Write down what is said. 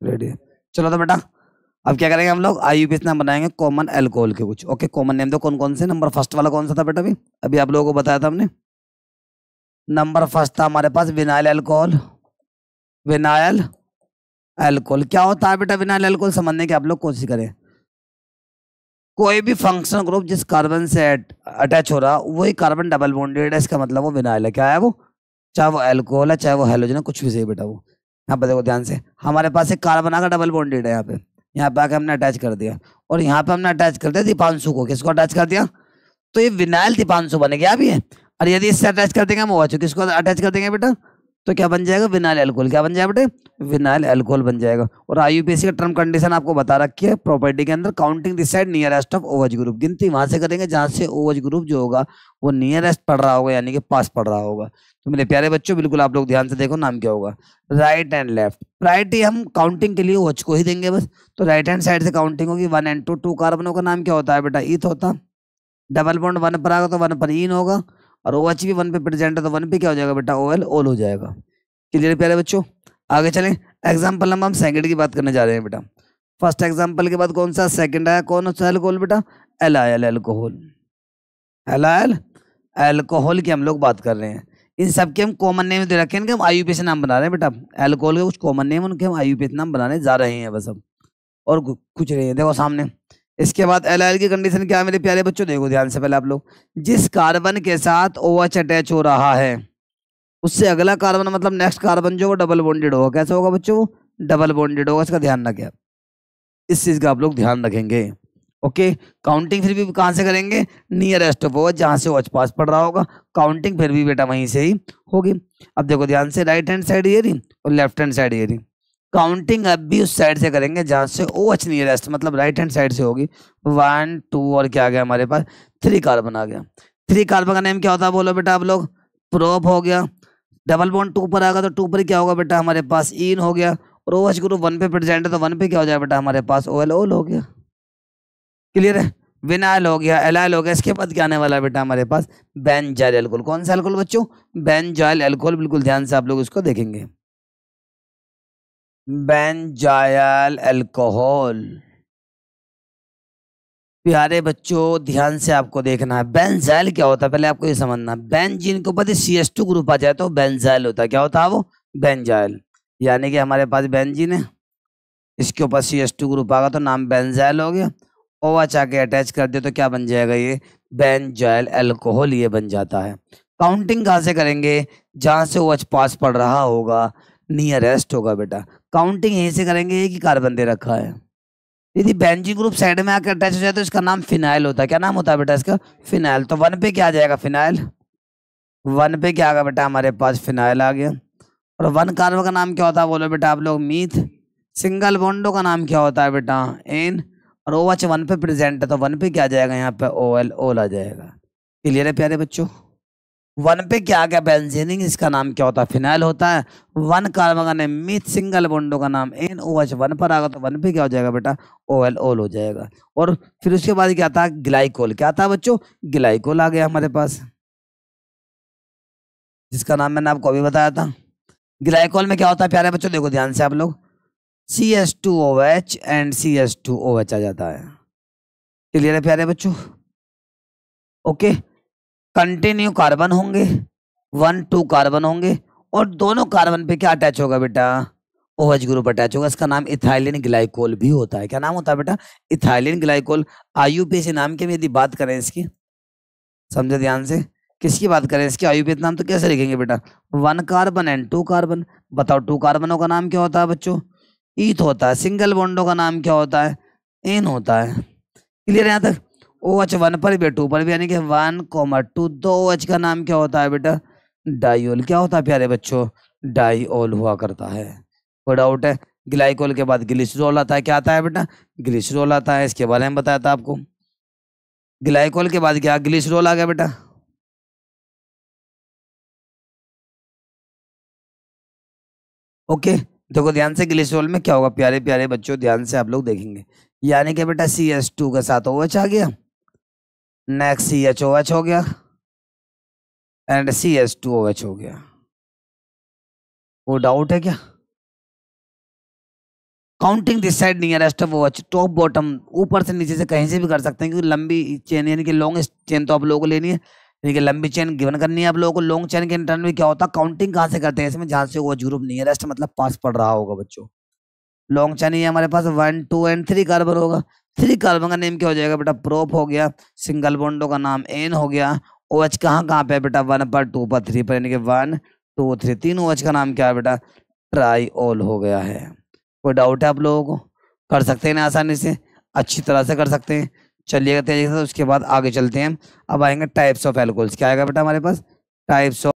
Ready है। चलो तो बेटा अब क्या करेंगे हम लोग, आईयूपीएसी नाम बनाएंगे कॉमन अल्कोहल के कुछ। ओके, कॉमन नेम दो कौन कौन से। नंबर फर्स्ट वाला कौन सा था बेटा? अभी अभी आप लोगों को बताया था हमने। नंबर फर्स्ट था हमारे पास विनाइल अल्कोहल। विनाइल अल्कोहल क्या होता है बेटा? विनाइल अल्कोहल समझने की आप लोग कोशिश करें। कोई भी फंक्शनल ग्रुप जिस कार्बन से अटैच हो रहा वही कार्बन डबल बॉन्डेड है, इसका मतलब वो विनाइल है। क्या है वो? चाहे वो अल्कोहल है चाहे वो हेलोजन है, कुछ भी सही बेटा। वो यहाँ पे देखो ध्यान से, हमारे पास एक कार्बन आकर डबल बॉन्डेड है यहाँ पे आके हमने अटैच कर दिया, और यहाँ पे हमने अटैच कर दिया दीपांशु को। किसको अटैच कर दिया? तो ये विनाइल दीपांशु बन गया अभी है। और यदि इससे अटैच कर देंगे हम OH, किसको अटैच कर देंगे बेटा? तो क्या बन जाएगा? Vinyl alcohol. क्या बन जाएगा बेटे? विनाइल अल्कोहल बन जाएगा। और आईयूपीएसी का टर्म कंडीशन आपको बता रखी है प्रॉपर्टी के अंदर, counting this side nearest of OH group. गिनती वहां से करेंगे जहां से OH ग्रुप जो होगा वो नियरेस्ट पड़ रहा होगा, यानी कि पास पड़ रहा होगा। तो मेरे प्यारे बच्चों बिल्कुल आप लोग ध्यान से देखो, नाम क्या होगा? Right and left. प्रायोरिटी हम काउंटिंग के लिए OH को ही देंगे बस। तो राइट हैंड साइड से काउंटिंग होगी 1 and 2। 2 कार्बनों का नाम क्या होता है बेटा? ईथ होता। डबल बॉन्ड 1 पर आएगा तो 1 पर इन होगा, और OH भी 1 पे प्रेजेंट है तो 1 पे क्या हो जाएगा बेटा? OL ओल हो जाएगा। क्लियर प्यारे बच्चों? आगे चलें। एग्जाम्पल नंबर हम सेकंड की बात करने जा रहे हैं बेटा। फर्स्ट एग्जाम्पल के बाद कौन सा सेकंड आया? कौन सा अल्कोहल बेटा? Allyl alcohol. एलाइल अल्कोहल की हम लोग बात कर रहे हैं। इन सब के हम कॉमन नेम दे रखे हैं, इनके हम आईयूपीएसी नाम बना रहे हैं बेटा। अल्कोहल के कुछ कॉमन नेम उनके हम आईयूपीएसी नाम बनाने जा रहे हैं बस अब, और कुछ नहीं है। देखो सामने। इसके बाद एलाइल की कंडीशन क्या है मेरे प्यारे बच्चों? देखो ध्यान से पहले आप लोग, जिस कार्बन के साथ OH अटैच हो रहा है उससे अगला कार्बन मतलब नेक्स्ट कार्बन जो वो डबल बॉन्डेड होगा। कैसा होगा बच्चों? वो डबल बॉन्डेड होगा। इसका ध्यान रखें, इस चीज का आप लोग ध्यान रखेंगे। ओके, काउंटिंग फिर भी कहां से करेंगे? नियरेस्ट ऑफ OH, जहां से OH पास पड़ रहा होगा। काउंटिंग फिर भी बेटा वहीं से ही होगी। अब देखो ध्यान से, राइट हैंड साइड ये रही और लेफ्ट हैंड साइड ये रही। काउंटिंग अब भी उस साइड से करेंगे जहां से OH नियरेस्ट, मतलब राइट हैंड साइड से होगी। 1 2 और क्या आ गया हमारे पास? 3 कार्बन आ गया। 3 कार्बन का नेम क्या होता है बोलो बेटा आप लोग? प्रोप हो गया। डबल बॉन्ड 2 पर आएगा तो 2 पर क्या होगा बेटा? हमारे पास इन हो गया। और OH ग्रुप 1 पे प्रेजेंट है तो 1 पे क्या हो जाएगा बेटा? हमारे पास OL ओल हो गया। क्लियर है? विनाइल हो गया, एलाइल हो गया। इसके बाद क्या आने वाला है बेटा हमारे पास? Benzyl alcohol. कौन सा अल्कोहल बच्चों? Benzyl alcohol. बिल्कुल ध्यान से आप लोग इसको देखेंगे। Benzyl alcohol. प्यारे बच्चों ध्यान से आपको देखना है, बेंजाइल क्या होता है पहले आपको ये समझना है। बेंजीन के ऊपर CH2 ग्रुप आ जाए तो बेंजाइल होता है। क्या होता है वो? बेंजाइल। यानी कि हमारे पास बेंजीन है, इसके ऊपर CH2 ग्रुप आगा तो नाम बेंजाइल हो गया। OH आके अटैच कर दे तो क्या बन जाएगा? ये बेंजाइल अल्कोहल ये बन जाता है। काउंटिंग कहाँ से करेंगे? जहां से OH पास पड़ रहा होगा, नियरेस्ट होगा बेटा। काउंटिंग यहीं से करेंगे, एक ही कार्बन दे रखा है। यदि बेंजीन ग्रुप साइड में आकर अटैच हो जाए तो इसका नाम फिनाइल होता है। क्या नाम होता है बेटा इसका? फिनाइल। तो 1 पे क्या आ जाएगा? फिनाइल। 1 पे क्या आ गया बेटा? हमारे पास फिनाइल आ गया। और 1 कार्बन का नाम क्या होता है बोलो बेटा आप लोग? मीथ। सिंगल बॉन्डो का नाम क्या होता है बेटा? एन। और OH 1 पे प्रेजेंट है तो 1 पे क्या आ जाएगा? यहाँ पे OL ओल आ जाएगा। क्लियर है प्यारे बच्चों? 1 पे क्या आ गया? बेंजीनिंग। इसका नाम क्या होता है? फिनाइल होता है। 1 कार्बन का नेम मीथ, सिंगल बॉन्डो का नाम एन। OH 1 पर आएगा तो 1 पे क्या हो जाएगा बेटा? OL ओल हो जाएगा। और फिर उसके बाद क्या आता है? ग्लाइकोल। क्या आता है बच्चों? ग्लाइकोल आ गया हमारे पास, जिसका नाम मैंने आपको अभी बताया था। ग्लाइकोल में क्या होता है प्यारे बच्चों? देखो ध्यान से आप लोग, CH2OH एंड CH2OH आ जाता है। क्लियर है प्यारे बच्चों? ओके, कंटिन्यू कार्बन होंगे, 1 2 कार्बन होंगे, और दोनों कार्बन पे क्या अटैच होगा बेटा? OH ग्रुप अटैच होगा। इसका नाम इथाइलिन ग्लाइकोल भी होता है। क्या नाम होता है बेटा? Ethylene glycol. आईयूपीएसी नाम की यदि बात करें इसकी, समझे ध्यान से, किसकी बात करें इसकी? आईयूपीएसी नाम तो कैसे लिखेंगे बेटा? 1 कार्बन एंड 2 कार्बन। बताओ 2 कार्बनों का नाम क्या होता है बच्चों? ईथ होता है। सिंगल बॉन्डों का नाम क्या होता है? एन होता है। क्लियर है यहाँ तक? OH 1 पर भी 2 पर भी, यानी कि 1 2 दो OH का नाम क्या होता है बेटा? डाइओल। क्या होता है प्यारे बच्चों? डाइओल हुआ करता है। कोई डाउट है? ग्लाइकोल के बाद ग्लिसरॉल आता है। क्या आता है बेटा? ग्लिसरॉल आता है। इसके बारे में बताया था आपको। ग्लाइकोल के बाद क्या? ग्लिसरॉल आ गया बेटा। ओके, देखो ध्यान से, ग्लिसरॉल में क्या होगा प्यारे प्यारे बच्चों? ध्यान से आप लोग देखेंगे, यानी कि बेटा CH2 के साथ OH आ गया, नेक्स्ट CHOH हो गया, एंड CH2OH हो गया। वो डाउट है क्या? Counting this side nearest watch, top bottom, ऊपर से नीचे से कहीं से भी कर सकते हैं, क्योंकि लंबी चेन यानी कि लॉन्ग चेन तो आप लोगों को लेनी है, यानी कि लंबी चेन गिवन करनी है आप लोगों को। लॉन्ग चेन के इंटरन में क्या होता है, काउंटिंग कहाँ से करते हैं इसमें, जहाँ से वो ग्रुप नियरेस्ट मतलब पास पड़ रहा होगा बच्चों। लॉन्ग चेन ये हमारे पास 1 2 एंड 3 कार्बन होगा। 3 कार्बन का नेम क्या हो जाएगा बेटा, प्रोप हो गया। सिंगल बॉन्डो का नाम एन हो गया। OH कहाँ कहाँ पे है बेटा, 1 पर 2 पर 3 पर, यानी कि 1 2 3, तीन OH का नाम क्या है बेटा, ट्राईओल हो गया है। कोई डाउट है आप लोगों को, कर सकते हैं ना आसानी से, अच्छी तरह से कर सकते हैं। चलिएगा तेजी से, उसके बाद आगे चलते हैं। अब आएंगे टाइप्स ऑफ एल्कोहल्स। क्या आएगा बेटा हमारे पास, टाइप्स ऑफ